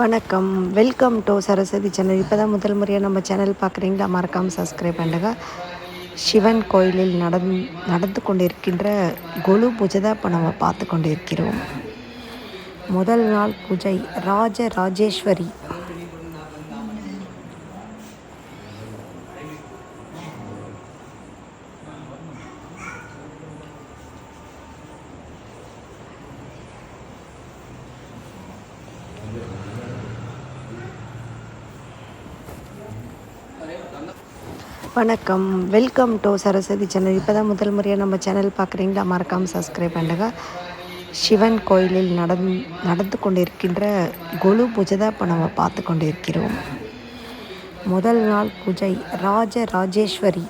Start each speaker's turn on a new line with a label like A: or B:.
A: வணக்கம். Welcome to Saraswati channel. இப்போ தான் முதல் முறையாக நம்ம சேனல் பார்க்குறீங்களா? மறக்காமல் சப்ஸ்கிரைப் பண்ணுங்க. சிவன் கோயிலில் நடந்து கொண்டிருக்கின்ற கொலு பூஜை தான் இப்போ நம்ம பார்த்து கொண்டிருக்கிறோம். முதல் நாள் பூஜை ராஜராஜேஸ்வரி. வணக்கம். Welcome to Saraswati channel. இப்போ தான் முதல் முறையாக நம்ம சேனல் பார்க்குறீங்களா? மறக்காமல் சப்ஸ்கிரைப் பண்ணுங்க. சிவன் கோயிலில் நடந்து கொண்டிருக்கின்ற கொலு பூஜை தான் இப்போ நம்ம பார்த்து கொண்டிருக்கிறோம். முதல் நாள் பூஜை ராஜராஜேஸ்வரி.